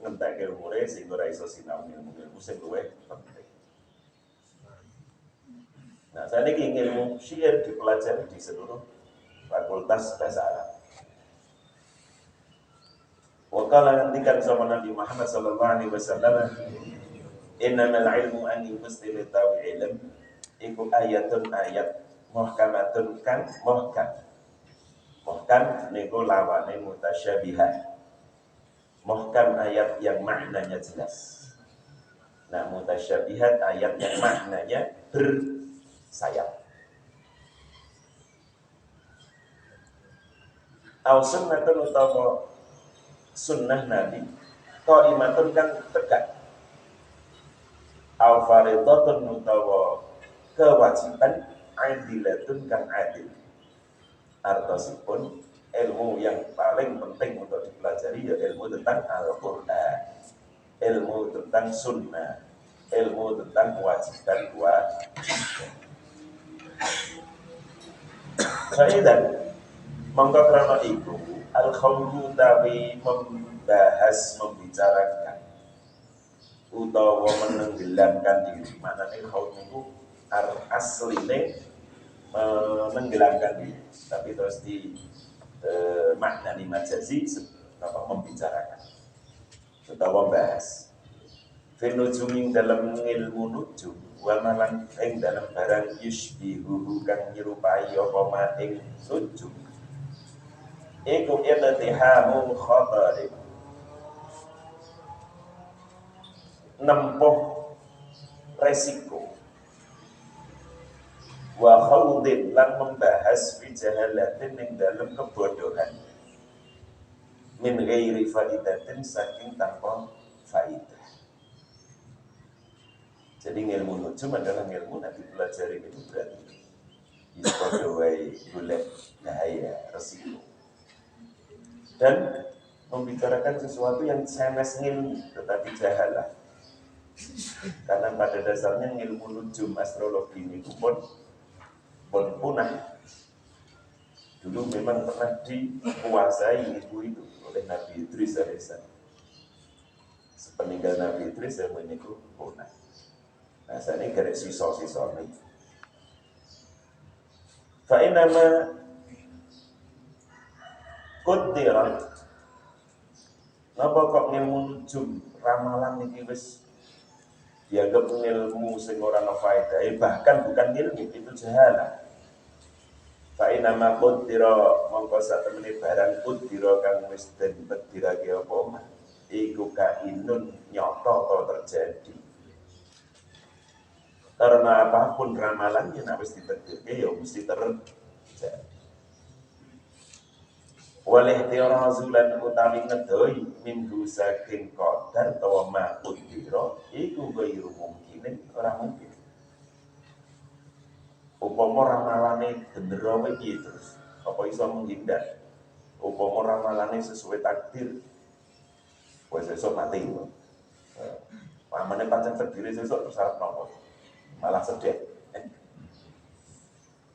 ngentek umure sehingga ora iso sinau ilmu sing luwih penting. Nah, saya ini ilmu syair dipelajari di seluruh fakultas bahasa Arab. Wakala ngendikan sama Nabi Muhammad sallallahu alaihi wasallam, innamal ilmu an yustil tawi ilm iku ayatun ayat muhkamatun kan muhkam. Muhkam niku lawane mutasyabihat. Muhkam ayat yang maknanya jelas. Nah, mutasyabihat ayat yang maknanya bersayap. Au sunnatun utawa sunnah Nabi qaimatun kan tegak. Au faridatun utawa kewajiban adilatun kan adil. Artosipun ilmu yang paling penting untuk dipelajari ya ilmu tentang Al-Quran, ilmu tentang sunnah, ilmu tentang kewajiban dan mongko krana iku al-khawdu tawi membicarakan utawa menenggelamkan diri. Maknane khawd niku asline menenggelamkan diri, tapi terus di maknani majazi membicarakan utawa membahas finujuming dalam ilmu nujum wa malan ing dalam barang yushbihu kang nyerupai apa ma ing nujum iku iltihamul khatari nempuh resiko wa khawdin lan membahas fi jahalatin ing dalam kebodohan min ghairi faidatin saking tanpa faidah. Jadi ilmu nujum adalah ilmu nanti pelajari itu berarti iskodowai golek bahaya resiko dan membicarakan sesuatu yang sanes ilmu tetapi jahalah. Karena pada dasarnya ilmu nujum astrologi ini pun punah. Dulu memang pernah dikuasai ilmu itu oleh Nabi Idris alaihissalam. Sepeninggal Nabi Idris ilmu ini punah. Nah, saat ini garis sisa-sisa ini. Fa'inama quddirat napa kok ilmu nujum ramalan iki wis dianggap ilmu sing ora ana faedahe, bahkan bukan ilmu itu jahalah. Fa'inama quddira mongko satemene barang quddira kang wis den pedirake apa mah iku kainun nyata atau terjadi. Karena apapun ramalannya nek wis dipedirke ya mesti terjadi. Walih tiarazulan utawi ngedoi minggu saking qadar tawa ma quddira iku gairu mungkin, ora mungkin. Upama ramalane bener wae piye terus? Apa iso menghindar? Upama ramalane sesuai takdir. Wes esuk mati. Pamane pancen terdiri sesuk terus arep napa? Malah sedih.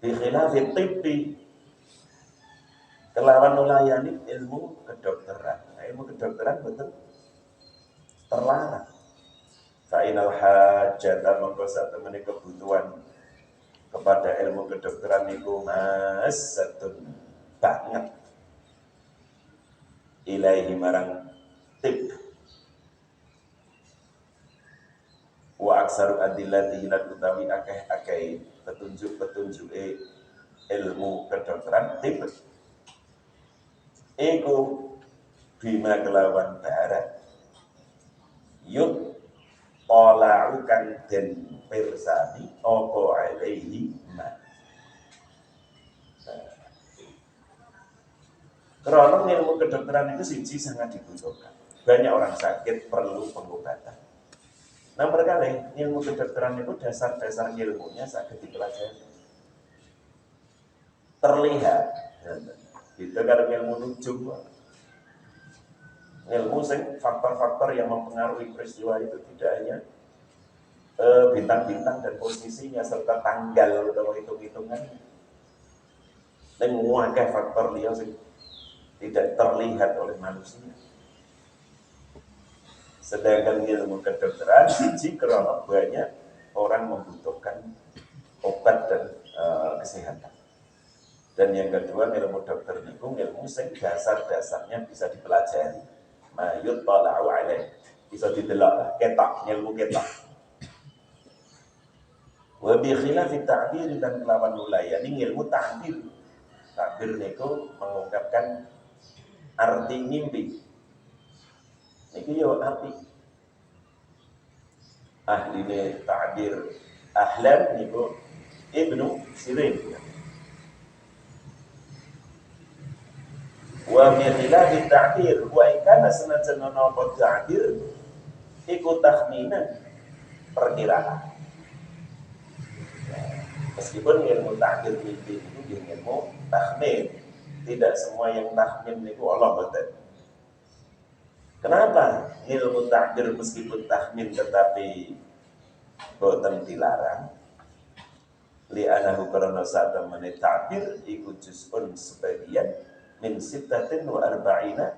Bi khilafi tibbi kelawan nulayani ilmu kedokteran. Nah, ilmu kedokteran betul terlarang. Fa'inal hajata mongko satemene kebutuhan kepada ilmu kedokteran itu masatun banget ilaihi marang tib wa aksaru adillati lan utawi akeh-akeh petunjuk ilmu kedokteran tib iku bima kelawan barat yut tola'u kang den pirsani apa alaihi ma. Karena ilmu kedokteran itu siji sangat dibutuhkan. Banyak orang sakit perlu pengobatan. Nah berkali ilmu kedokteran itu dasar-dasar ilmunya sakit dipelajari. Terlihat. Itu karena ilmu nujum. Ilmu sing faktor-faktor yang mempengaruhi peristiwa itu tidak hanya bintang-bintang dan posisinya serta tanggal atau hitung-hitungan. Dan menguasai faktor dia sing tidak terlihat oleh manusia. Sedangkan ilmu kedokteran siji karena banyak orang membutuhkan obat dan kesehatan. Dan yang kedua ilmu dokter niku ilmu sing dasar-dasarnya bisa dipelajari. Mayut tala'u alaih. Bisa didelok ketok, ilmu ketok. Wa bi khilafi ta'bir dan kelawan ulayani ilmu ta'bir. Ta'bir niku mengungkapkan arti mimpi. Niku yo api. Ahline ta'bir ahlam niku Ibnu Sirin. Wa bi khilafi ta'bir wa in kana senajan ana apa ta'bir iku takhminan perkiraan. Meskipun ilmu ta'bir mimpi itu ilmu takhmin, tidak semua yang takhmin itu Allah betul. Kenapa ilmu ta'bir meskipun takhmin tetapi boten dilarang? Li'anahu karena saat menit ta'bir iku juz'un sebagian min sittatin wa arba'ina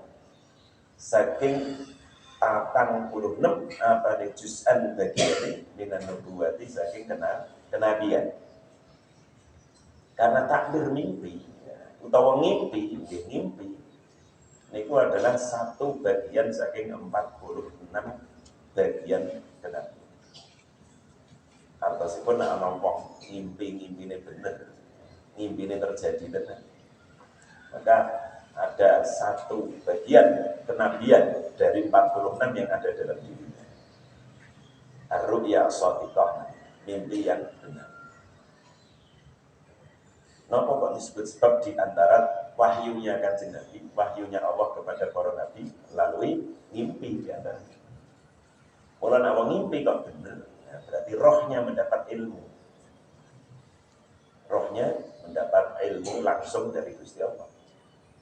saking 86 apa nih juz'an bagian minan nubuwati saking kenabian. Karena takbir mimpi utawa ngimpi niku adalah satu bagian saking 46 bagian kenabian. Artosipun nek ana wong ngimpi-ngimpine bener, ngimpine terjadi bener. Maka ada satu bagian kenabian dari 46 yang ada dalam dirinya. Ar-ru'ya shadiqah, mimpi yang benar. Napa kok disebut sebab di antara wahyunya Kanjeng Nabi, wahyunya Allah kepada para nabi melalui mimpi di antara. Kalau nak ngimpi kok benar, ya berarti rohnya mendapat ilmu. Rohnya mendapat ilmu langsung dari Gusti Allah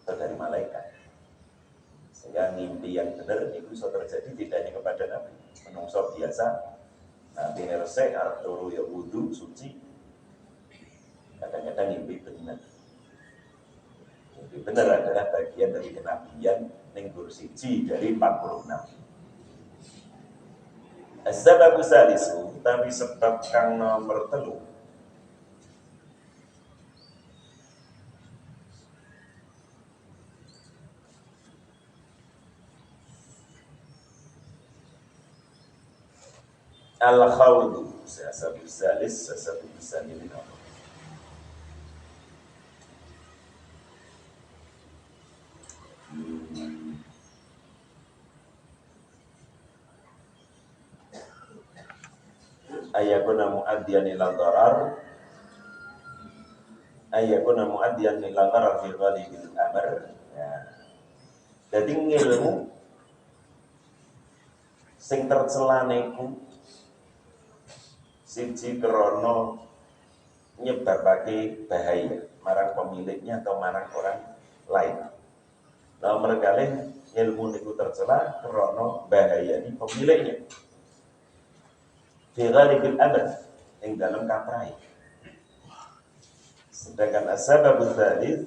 atau dari malaikat. Sehingga mimpi yang benar itu bisa terjadi tidak hanya kepada nabi, menungso biasa. Nabi resik arep turu ya wudu suci. Kadang-kadang mimpi benar. Mimpi benar adalah bagian dari kenabian ning siji dari 46. As-sababu salisu, tapi sebab kang nomor 3. Al-khawdu, as-sababu salis, as-sababu samin. Ayakuna mu'addiyan ila darar fi ghalibil amr. Ya. Jadi ilmu sing tercela niku siji krana nyebabake bahaya marang pemiliknya atau marang orang lain. Nomor kalih ilmu niku tercela krana bahayani pemiliknya. Fi ghalibil amr ing dalam kaprai. Sedangkan as-sababu tsalits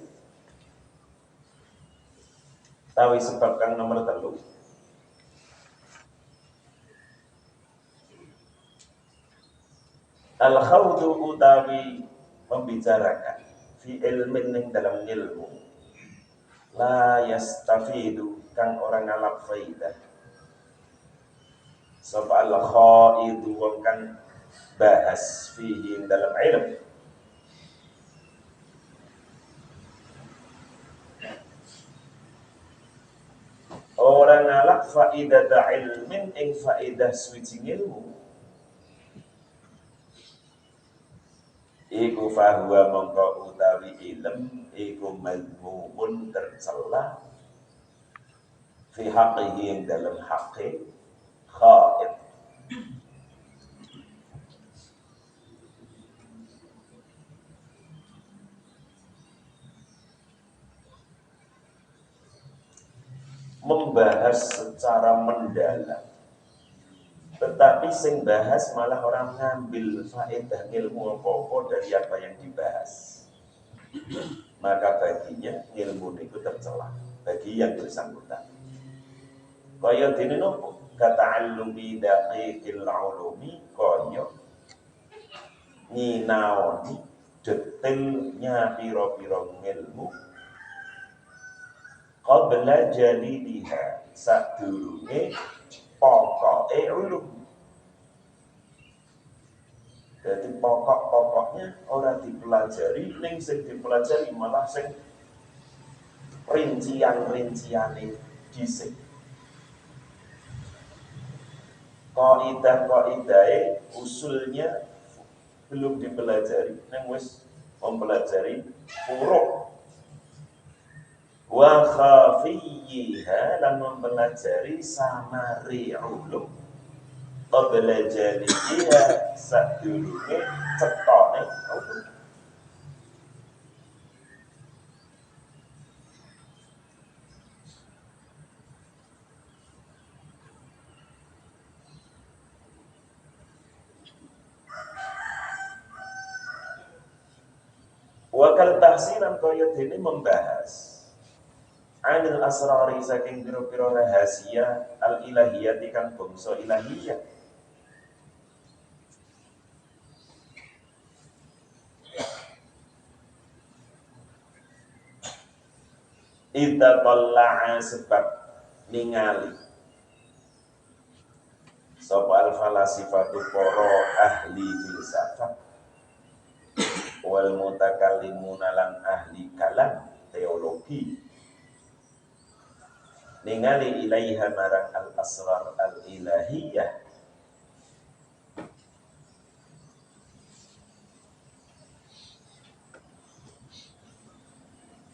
tawi sebab kang nomor 3 al-khawdu utawi membicarakan fi ilmin ning dalam ilmu la yastafidu kang orang ngalap faidah sapa al-khaidu wong kang bahas fihi dalam ilmu orang ngalap faidah ilmin ing faidah switching ilmu iku fahuwa mongko utawi ilm iku mazmumun tercela fi haqqihi ing dalam haqqi khaid. Membahas secara mendalam tetapi sing bahas malah orang ngambil faedah ilmu apa-apa dari apa yang dibahas, maka baginya ilmu itu tercela bagi yang bersangkutan. Kaya dene nopo kata'allumi daqiqil ulumi kaya nyinaoni detailnya pira-pira ilmu qabla jalidiha sadurunge pokoke ulum. Jadi pokok-pokoknya ora dipelajari, ning sing dipelajari malah sing rincian-rinciane dhisik. Kaidah-kaidahe usulnya belum dipelajari, ning wis mempelajari furu'. Wa khafiyyiha lan mempelajari samari ulum qabla jalidiha sadurunge cetone ulum. Wakal tahsilan kaya dene membahas anil asrari saking pira-pira rahasia al ilahiyah kang bangsa ilahiyah. Idza talla'a sebab ningali sapa al falasifatu para ahli filsafat wal mutakallimuna lan ahli kalam teologi ningali ilaiha marang al asrar al ilahiyah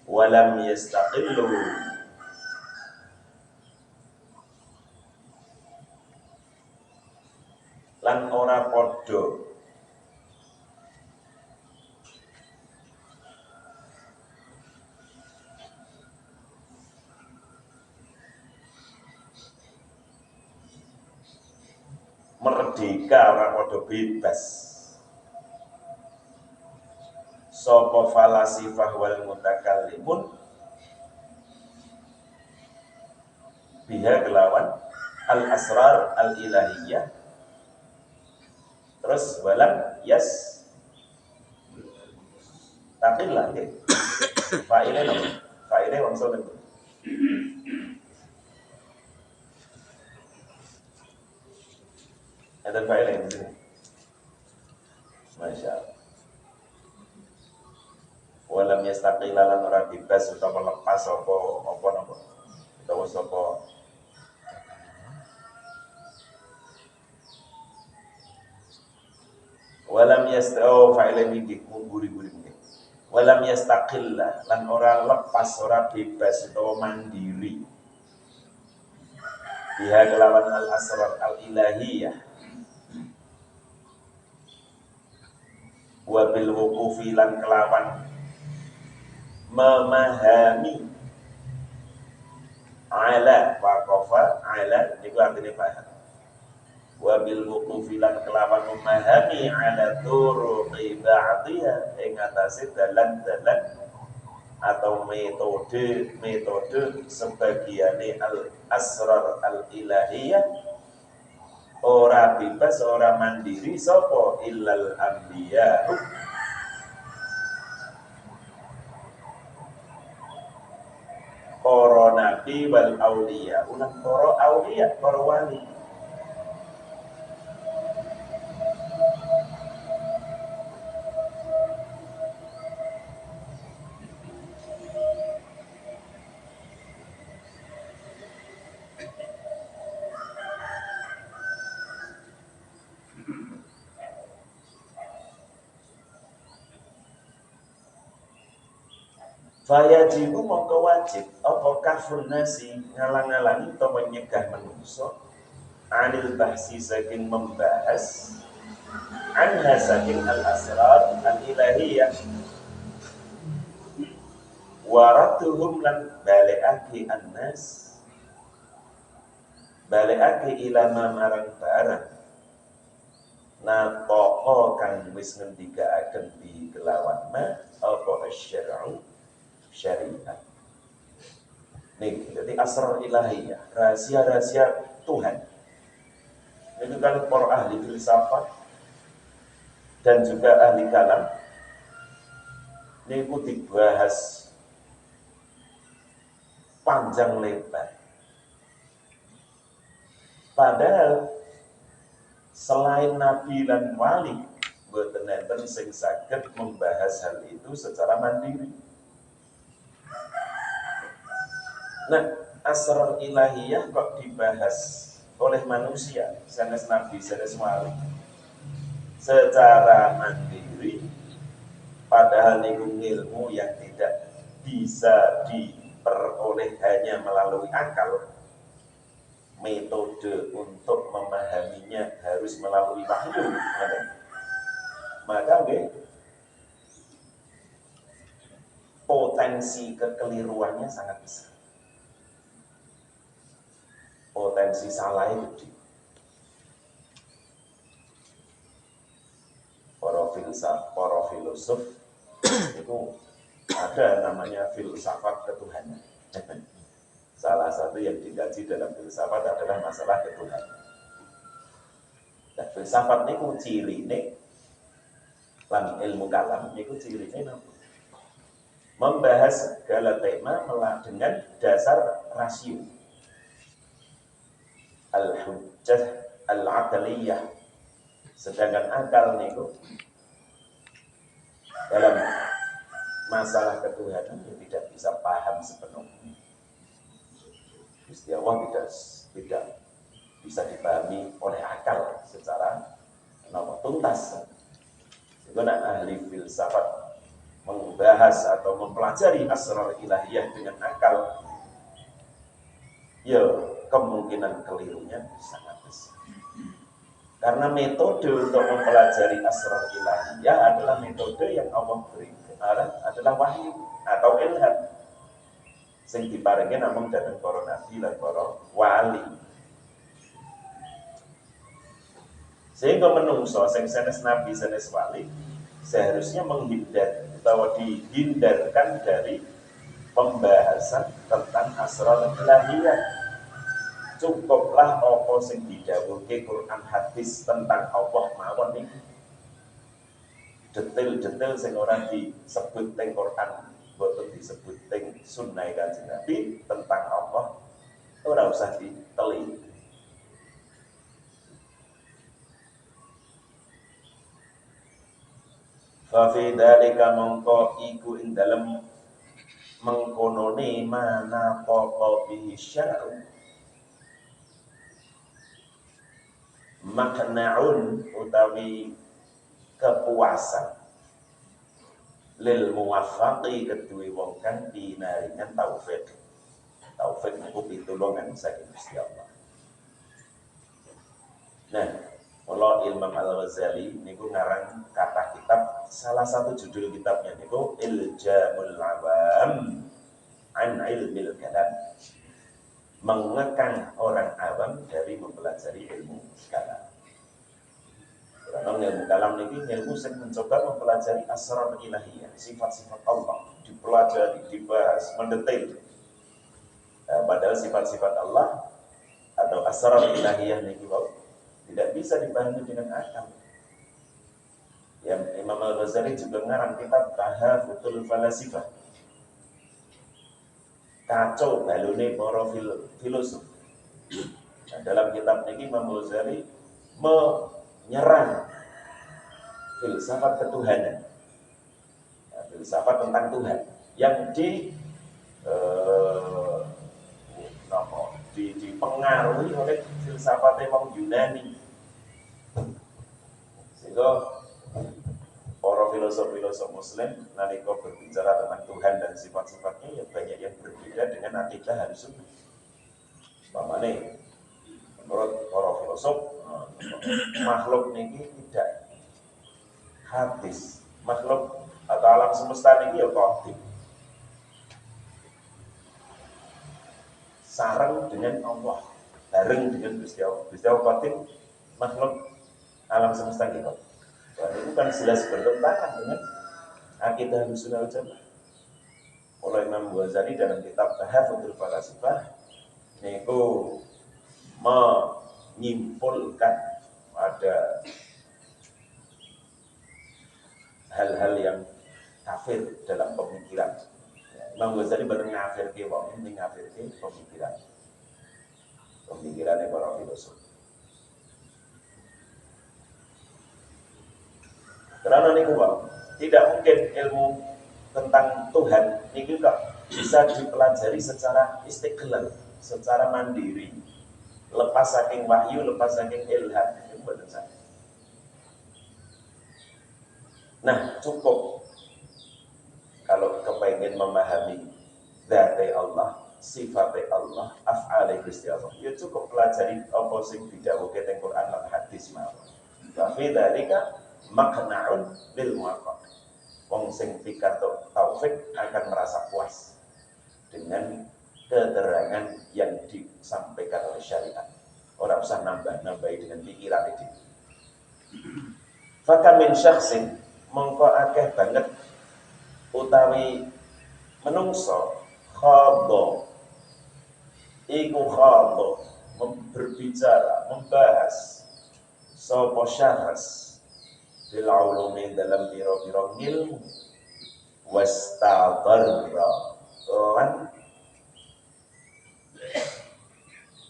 walam yastaqillu lan ora padha merdeka, ora padha bebas sapa falasifah wal mutakallimun biha kelawan al asrar al ilahiyah. Terus walam yas takillah nggih fa'ile napa fa'ile wangsul niku ada fa'ile di sini masyaallah. Walam yastaqila lan ora bebas utawa lepas apa napa utawa sapa walam fa'ile iki guri-guri mungkin walam yastaqilla lan ora lepas ora bebas utawa mandiri biha kelawan al asrar al ilahiyah wa bil wuqufi lan kelawan memahami ala waqafa ala niku artine paham wa bil wuqufi lan kelawan memahami ala turuqi ba'dhiha ing atase dalan-dalan atau metode sebagiane al asrar al ilahiyah ora bebas ora mandiri sapa illal anbiya para nabi wal auliya ulah para auliya para wali. Fayajibu mongko wajib apa kafun nasi ngalang-alangi utawa nyegah manungsa anil bahsi saking membahas anha saking al asrar al ilahiyah waratuhum lan bali'aki annas bali'aki ilama marang barang natoko kang wis ngendikaaken bi kelawan ma apa asyara'u syariat. Nih, jadi asrar ilahiyah, rahasia-rahasia Tuhan. Itu kan para ahli filsafat dan juga ahli kalam niku dibahas panjang lebar. Padahal selain nabi dan wali, mboten enten sing saged membahas hal itu secara mandiri. Nah, asrar ilahiyah kok dibahas oleh manusia, sanes nabi, sanes wali, secara mandiri, padahal niku ilmu yang tidak bisa diperoleh hanya melalui akal. Metode untuk memahaminya harus melalui wahyu. Maka potensi kekeliruannya sangat besar. Potensi salah itu para filosof itu ada namanya filsafat ketuhanan. Salah satu yang dikaji dalam filsafat adalah masalah ketuhanan. Dan filsafat niku cirine lan ilmu kalam niku cirine napa? Membahas segala tema dengan dasar rasio. Al-hujjah al-aqliyah. Sedangkan akal niku dalam masalah ketuhanan tidak bisa paham sepenuhnya. Gusti Allah tidak bisa dipahami oleh akal secara tuntas. Itu ahli filsafat membahas atau mempelajari asrar ilahiyah dengan akal, ya kemungkinan kelirunya sangat besar. Karena metode untuk mempelajari asrar ilahiyah adalah metode yang Allah berikan, adalah wahyu atau ilham sing diparingi namung dhateng para nabi lan para wali. Sehingga menungso sing sanes nabi sanes wali seharusnya menghindar atau dihindarkan dari pembahasan tentang asrar ilahiyah. Cukuplah apa sing didhawuhke Quran hadis tentang Allah mawon iki. Detail-detail sing ora disebut teng Quran, boten disebut teng sunnah Kanjeng Nabi tentang Allah, ora usah diteliti. Fa fi dzalika mongko iku ing dalem mengkonone mana taqa bihi syar'u makna'un utawi kepuasan lil muwaffaqi kedue wong kang dinaringan taufik. Taufik niku pitulungan saking Gusti Allah. Nah, kalau Imam Al-Ghazali niku ngarang kata kitab, salah satu judul kitabnya niku Iljamul Awam an Ilmil Kalam. Mengekang orang awam dari mempelajari ilmu kalam. Karena ilmu kalam ini ilmu yang mencoba mempelajari asrar ilahiyah, sifat-sifat Allah, dipelajari, dibahas, mendetail. Padahal sifat-sifat Allah atau asrar ilahiyah ini tidak bisa dipahami dengan akal. Yang Imam Al-Ghazali juga ngarang kitab Tahafutul Falasifah. Kacau balune para filosof. Nah, dalam kitab ini Imam Ghazali menyerang filsafat ketuhanan, nah, filsafat tentang Tuhan yang dipengaruhi oleh filsafat wong Yunani. Sehingga para filosof-filosof Muslim nalika berbicara tentang Tuhan dan sifat-sifatnya ya banyak yang berbeda dengan akidah Ahlus Sunnah. Umpamane menurut para filosof makhluk niki tidak hadis, makhluk atau alam semesta niki ya qadim. Sareng dengan Allah, bareng dengan Gusti Allah. Gusti Allah qadim, makhluk alam semesta kita. Dan itu kan jelas bertentangan dengan akidah Ahlussunnah wal Jamaah. Oleh Imam Ghazali dalam kitab Tahafutul Falasifah niku menyimpulkan ada hal-hal yang kafir dalam pemikiran. Imam Ghazali bareng ngafir ke wong, ini ngafir ke pemikirannya para filosof. Karena niku tidak mungkin ilmu tentang Tuhan ini kok bisa dipelajari secara istiqlal, secara mandiri, lepas saking wahyu, lepas saking ilham. Itu betul saja. Nah, cukup kalau kepengen memahami dzat Allah, sifat Allah, af'al Gusti Allah, ya cukup pelajari apa sing didhawuhke teng Quran lan hadis mawon. Wa fi dzalika maqna'un bil muwaffaq. Wong sing pikatuk taufik akan merasa puas dengan keterangan yang disampaikan oleh syariat. Orang usah nambah-nambahi dengan pikiran itu. Faka min syakhsin mongko akeh banget utawi menungso khadha iku khadha berbicara, membahas sapa syakhs bil ulumi dalam biro-biro ilmu wastadarra lan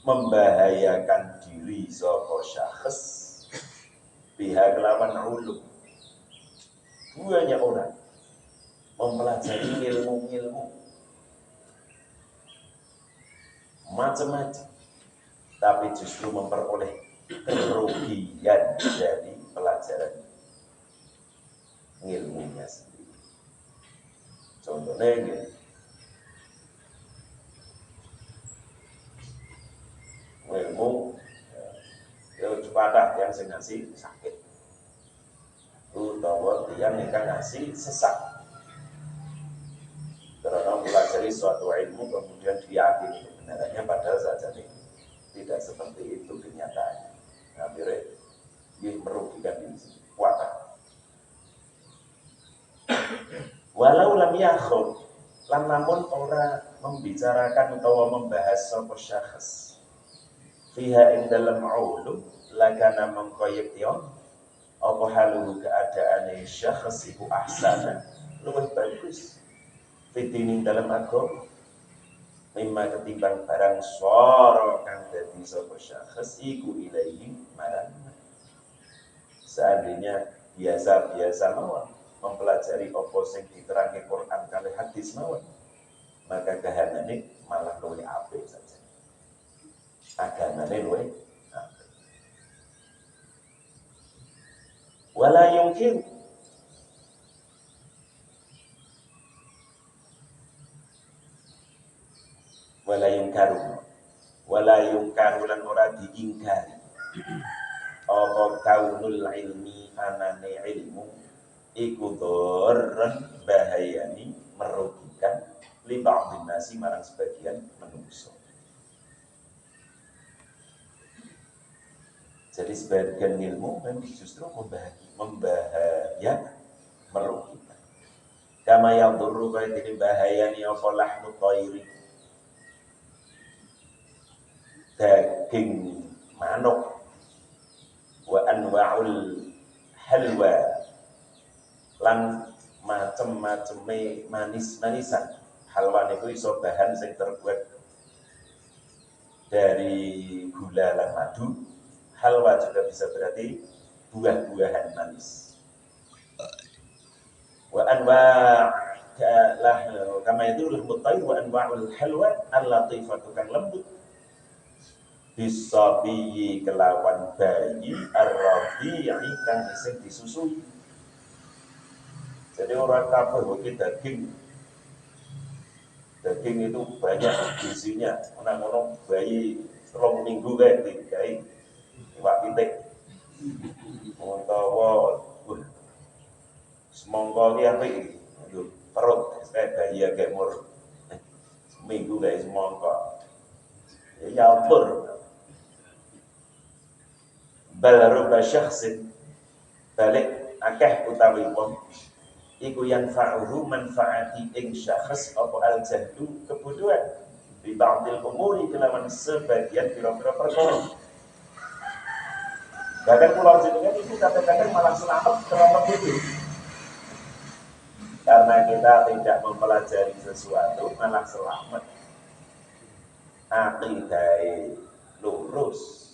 membahayakan diri sapa syakhs pihak lawan ulum. Banyak orang mempelajari ilmu-ilmu macam-macam, tapi justru memperoleh kerugian dari pelajaran ilmunya sendiri. Contohnya ini, ilmu ya pada yang saya ngasih sakit, utawa yang ngasih sesak. Karena mempelajari suatu ilmu kemudian diyakini kebenarannya, padahal saja tidak seperti itu kenyataannya. Akhirnya ini merugikan diri sendiri. Wadah. Walau lam yakhud, lan namun orang membicarakan atau membahas sapa syakhs fiha ing dalam ulum lagana mengkoyektion apa haluhu keadaane syakhs iku ahsana luwih bagus fitinin dalam agama mimma ketimbang barang soro kang dadi sapa syakhs iku ilaihi marang. Seandainya biasa-biasa mawon mempelajari apa sing diterangke Quran kali hadis mawon, maka kahanane malah luwih apik saja. Agamane luwih apik. Wala yungkin wala yungkaru lan ora diingkari apa kaunul ilmi anane ilmu iku dhorran bahayani merugikan li ba'dhin nasi marang sebagian manusia. Jadi sebagian ilmu memang justru membahayakan, merugikan. Kama yang dulu kaya ini bahayani apa lahmu thairi, daging manuk, wa anwa'ul halwa, lan macem-maceme manis-manisan. Halwa niku iso bahan sing terbuat dari gula lan madu. Halwa juga bisa berarti buah-buahan manis. Wa anwa'lah kama itu lahmu thair wa anwa'ul halwa al-latifatu kang lembut bisabiyi kelawan bayi ar-radhi'i kang isih disusui. Jadi orang kabeh iki daging itu banyak gizinya. Ono bayi 3 minggu kae dikai iwak pitik. Utawa semongko iki apik iki. Perut bayi agak umur seminggu kae semongko. Ya nyampur. Bal ruba syakhsin balik akeh utawi wong iku yanfa'uhu manfaati ing syakhs apa al-jahlu kebodohan bi ba'dil umuri kelawan sebagian pira-pira perkara Bahkan pulau jenengan itu kadang-kadang malah selamat terlambat itu. Karena kita tidak mempelajari sesuatu malah selamat. Akidah lurus.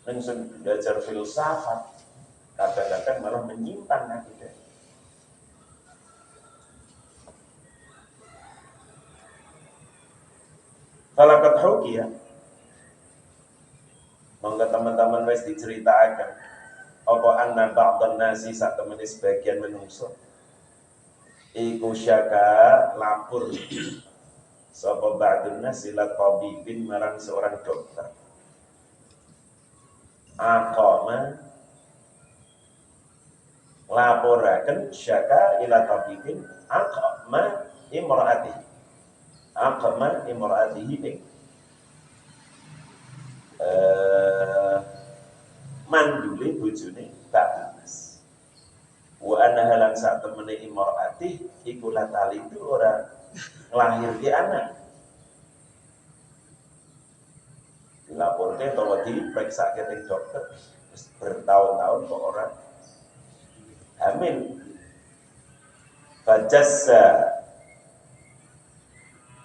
Ning belajar filsafat kadang-kadang malah menyimpan akidah. Kalau ketahui ya, monggo teman-teman wis diceritakan apa anna ba'dhan nasi sak temene sebagian menungso iku syaka lapor sapa ba'dun nasi la tabibin marang seorang dokter aqama laporaken syaka ila tabibin aqama imraatihi mandule bojone Babinas. Wa anna halan sak temene imraati iku latali itu ora nglahirke anak. Dilaporke utawa diperiksa ke dokter bertahun-tahun kok ora hamil. Fajassa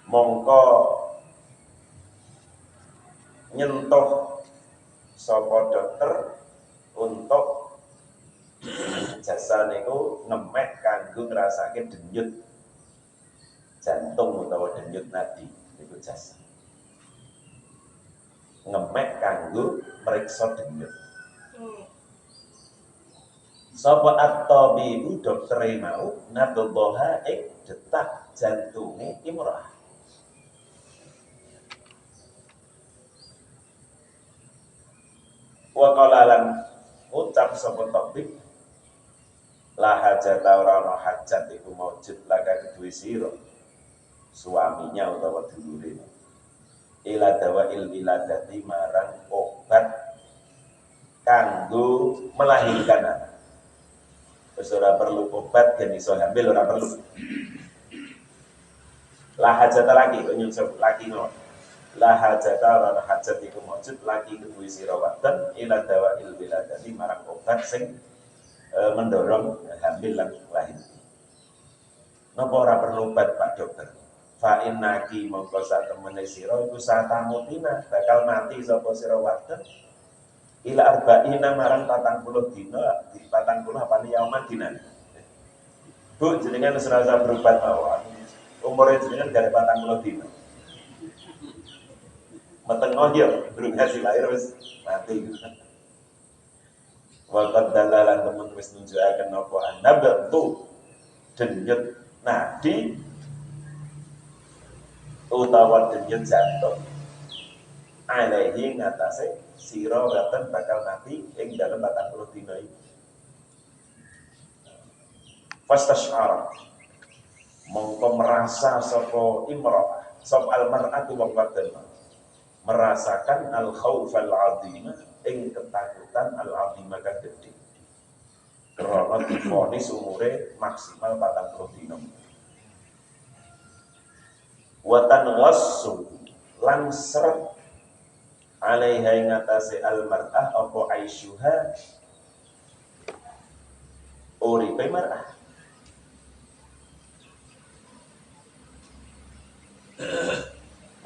mongko nyentuh sapa dokter untuk jasa niku ngemek kanggo ngrasake denyut jantung utawa denyut nadi niku jasa. Ngemek kanggo mriksa denyut. Sapa at-tabibu doktere mau nadhaha ing detak jantunge imrah. Wa qala lan ucap sapa tabib la hajata ora ana hajat iku maujud laka kedue sira suaminya utawa dulure ila dawa ilmiladati marang obat kanggo melahirkan anak. Wis ora perlu obat yen iso hamil ora perlu. La hajata lagi nyunsuk lagi no. La hajata ora hajat iku maujud lagi kedue sira wadon ila dawa ilmiladati marang obat sing mendorong hamil lan lahir. Napa ora perlu obat Pak Dokter? Fa innaki mongko sak temene sira iku satamutina bakal mati sapa sira wadon ila arba'ina marang 40 dina di 40 apa yauman dinan. Bu jenengan wis rasa berobat mawon. Umure jenengan gare 40 dina. Metengoh ya durung hasil lahir wis mati. Waqad dalalan temen wis nunjukaken apa annabtu denyut nadi utawa denyut jantung alaihi ngatasé sira boten bakal mati ing dalem 40 dina iki. Fastash'ara mongko merasa sapa imra'ah sapa almar'atu wa wadon merasakan al-khaufal 'azima ing ketakutan al-'azima kang gedhe. Karena difonis umure maksimal 40 dina. Wa tanghassu lan seret alaiha ing atase al-mar'ah apa aisyuha uripe mar'ah.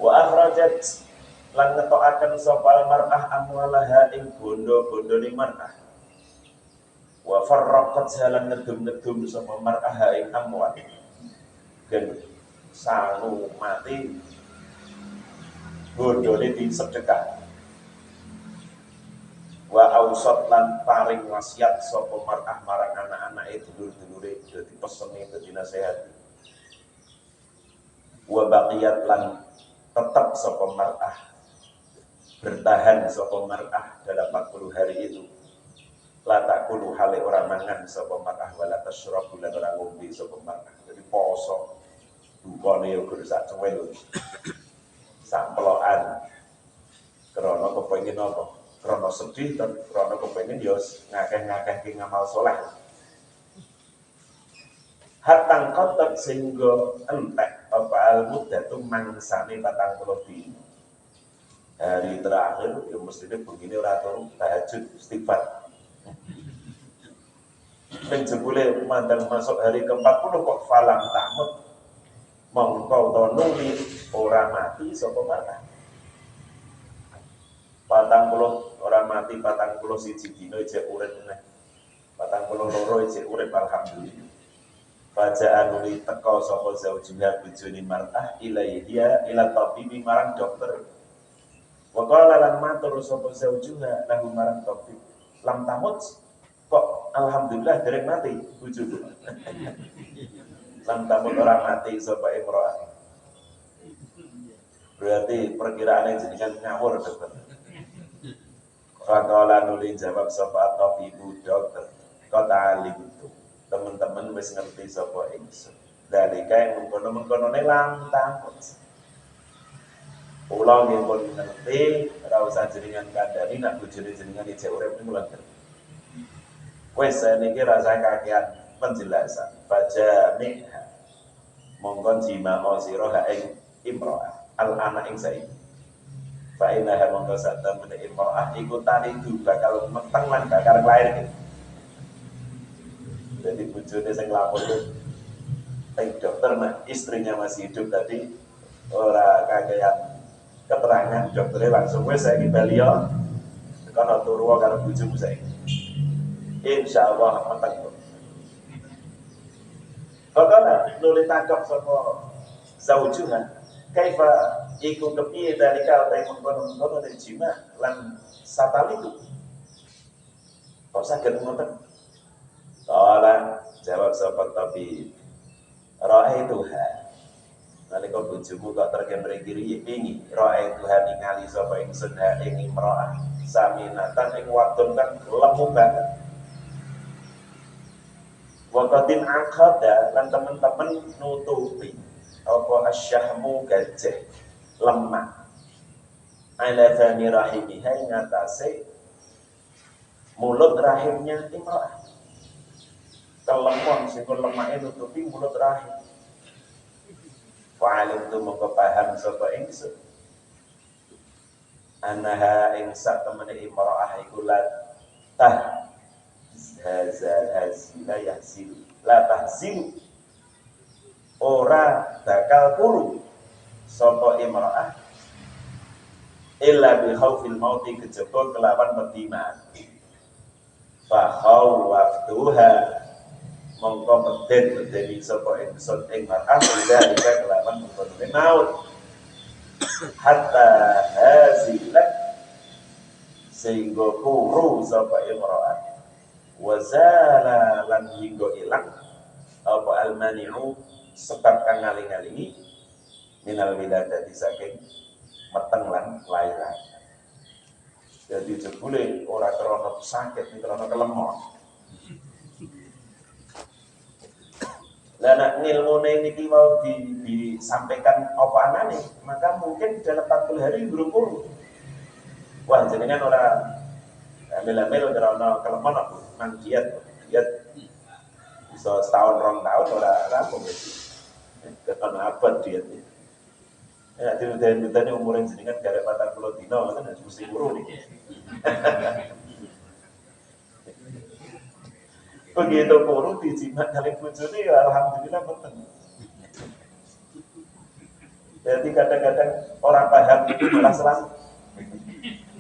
Wa akhrajat lan ngetokaken sapa al-mar'ah amwalaha ing bondo-bondone mar'ah. Wa farraqat halan ngedum-ngedum sapa mar'ah ing amwal. Dan sangu mati bondone disedekah. Wa ausat lan paring wasiat sapa mar'ah marang anak-anake dulur-dulure dadi pesene dadi nasihati. Wa baqiyat lan tetap sapa mar'ah bertahan sapa mar'ah dalam 40 hari itu. La takulu hale ora mangan sapa mar'ah wala tasyrabu lan ora ngombe sapa mar'ah. Jadi poso dukane yo kudu sak cuwel. Sak pelokan. Krana kepengin apa? Krana sedih dan krana kepengin yo ngakeh-ngakeh ngamal saleh. Hatang kotot sehingga entek apa al-muddatu mangsane 40 dina. hari terakhir ya mestinya begini ora turu tahajud istighfar. Ning jebule mantan masuk hari ke-40 kok falam tamut mongko to nuli ora mati sapa marah. 40 ora mati 41 dina isih urip meneh. 42 isih urip alhamdulillah. Bacaan nuli teko sapa zaujuha bojone mar'ah ilaihiya ila tabibi marang dokter. Wa qala lan matur sapa zaujuha lahu marang tabib. Lam tamut kok alhamdulillah dereng mati bojoku. Lam tamut ora mati sapa imro'ah. Berarti perkiraane jenengan ngawur dokter. Faqala nuli jawab sapa tabibu dokter. Kota alim itu teman-teman wis ngerti sapa ingsun. Dari kae mengkono-mengkonone lam tamut. Ulang yang pun ngerti, ora usah jenengan kandhani nak bojone jenengan ijek urip niku lho. Wes niki rasa kakean penjelasan. Baca mikha. Mongkon jima sira ha ing imro'ah. Al-ana ing saiki. Fa inna mongko satam men imro'ah iku talidu bakal meteng lan bakal lair. Jadi bojone sing lapor itu dokter nah istrinya masih hidup tadi ora kakean keterangan dokternya langsung wes saya balio tekan turu karo bojomu saiki. Insyaallah meteng. Bagaimana nuli tangkap sapa zaujuha kaifa iku kepiye dalika utai mengkono-mengkono dan jima lan sataliku. Kok saged ngoten? Kala jawab sapa tabib. Ra'aituha nalika bojomu kok terken mriki pingi ra'aituha ningali sapa ingsun ha ing imro'ah saminatan ing wadon kan lemu banget. Waqatin aqada lan teman-teman nutupi apa asyahmu gajah lemah ala fami rahimiha ing atase mulut rahimnya imro'ah. Kelemon sing lemake nutupi mulut rahim. Fa'alim tu mongko paham sapa ingsun. Anaha ing sak temene imro'ah iku tah hazila yahsil la tahzil ora bakal turu sapa imro'ah illa bi khaufil mauti kejaba kelawan wedi mati. Fa khawaftuha mongko medeni sapa ingsun ing mar'ah dari kelawan mengkono maut hatta hazilat sehingga turu sapa imro'ah wazala lan hingga ilang apa almani'u sebab kang ngaling-alingi minal wiladati saking meteng lan lahiran. Jadi jebule ora krana sakit ning krana kelemon. Lah nek ngilmune niki mau disampaikan apa anane, maka mungkin dalam 40 hari belum puru. Wah jenengan ora ambil-ambil karena kelemon aku nang diet bisa setahun 2 tahun ora rampung itu. Ketana abad dietnya. Ya diudan-udane umure jenengan garek 40 dina ngoten mesti puru niki. Begitu puru dijimat kali bojone ya alhamdulillah meteng. Jadi kadang-kadang orang paham itu malah selang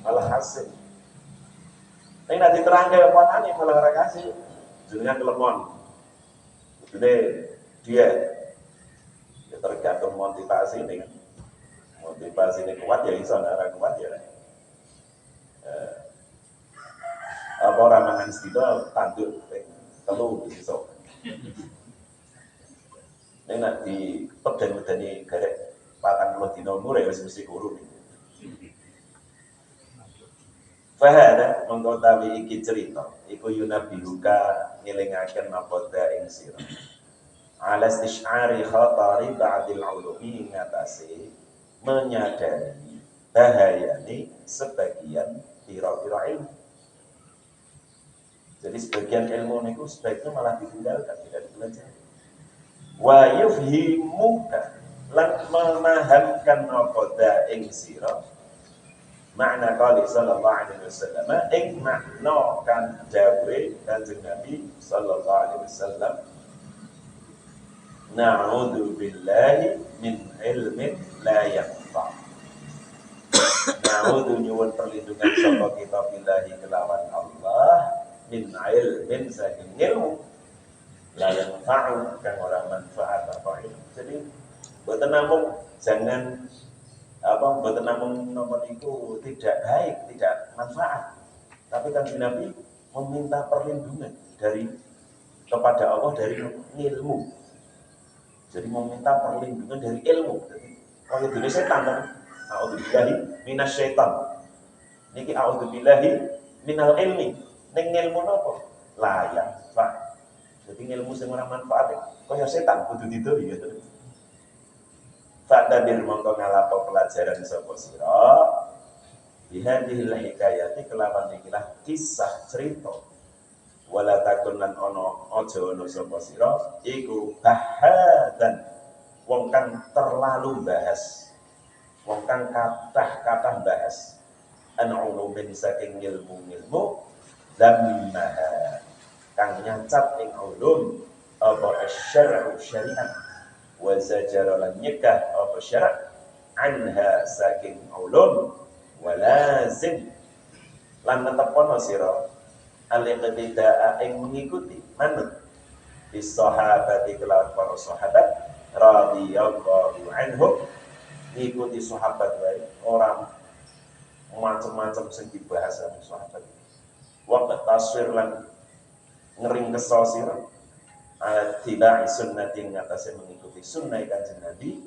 malah hasil. Tapi nanti terang ke apa malah ora kasih. Jenengan kelemon. Jadi dia ya tergantung motivasi ini kan. Motivasi ini kuat ya iso ora kuat ya. Apa orang mangan sedina tanduk telu iso. Nek nak di peden-pedeni garek 40 dina umur ya wis mesti guru. Fahada mongko tawi iki cerita iku yunabihuka ngelingaken apa ing sira ala istishari khatari ba'dil ulumi ngatasi menyadari bahayane sebagian pira-pira ilmu. Jadi sebagian ilmu niku sebaiknya malah ditinggalkan, tidak dipelajari. Wa yufhimuka lan memahamkan apa ing sira makna qali sallallahu alaihi wasallam ing makna kan dawuh Kanjeng Nabi sallallahu alaihi wasallam na'udzu billahi min ilmin la yanfa. Na'udzu nyuwun perlindungan sapa kita billahi kelawan Allah min ilmin saking ilmu la yanfa'u kang ora manfaat apa itu. Jadi mboten namung jangan mboten namung nomor itu tidak baik, tidak manfaat. Tapi kan Nabi meminta perlindungan kepada Allah dari ilmu. Jadi meminta perlindungan dari ilmu. Jadi kalau dari setan kan, a'udzubillahi minasyaitan. Niki a'udzubillahi minal ilmi. Ning ilmu napa? La yanfa. Jadi ilmu sing ora manfaat kaya setan kudu didoi ya. Fa'tabir mongko ngalapo pelajaran sapa sira. Bihadhil hikayati kelawan ikilah kisah cerita. Wala takun lan aja ana sapa sira iku bahadan wong kang terlalu bahas, wong kang kathah bahas an ulumin saking ilmu lamma kang nyacap ing ulum apa syar'u syariat wa zajara lan nyegah apa syara' anha saking ulum walazim lan netepono sira al-iqtida'a ing mengikuti manut bis sahabati kelawan para sahabat radhiyallahu anhum, ngikuti sahabat wae orang macam-macam sing dibahas sama sahabat. Wa taswir lan ngering kesal sira tibai sunnatin ngatasi mengikuti sunnah Kanjeng Nabi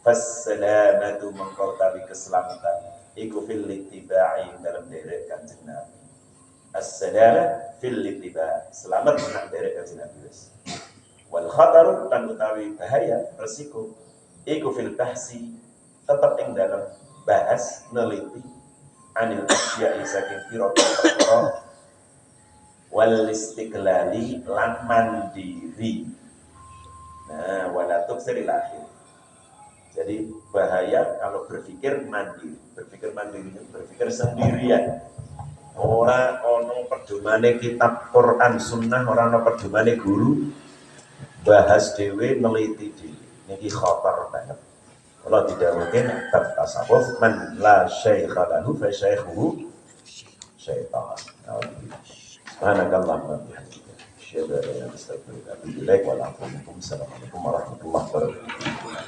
fassalamatu mengkau tabi keselamatan iku fil ittiba'i dalam derek Kanjeng Nabi. As-salamah fil ittiba, selamat nang derek Kanjeng Nabi. Wal khataru lan utawi bahaya resiko iku fil bahsi tetap ing dalam bahas neliti anil asya'i saking pira-pira wal istiqlali lan mandiri. Nah, wala tuksiril akhir. Jadi bahaya kalau berpikir mandiri berpikir sendirian. Ora ono pedomane kitab Quran Sunnah, ora ono pedomane guru, bahas dhewe neliti dhewe. Niki khatar banget. Kalau tidak mungkin bab tasawuf man la syaikha lahu fa syaikhuhu syaitan. Subhanakallahumma wa bihamdika asyhadu an la ilaha illa anta astaghfiruka wa atubu ilaik. Assalamualaikum warahmatullahi wabarakatuh.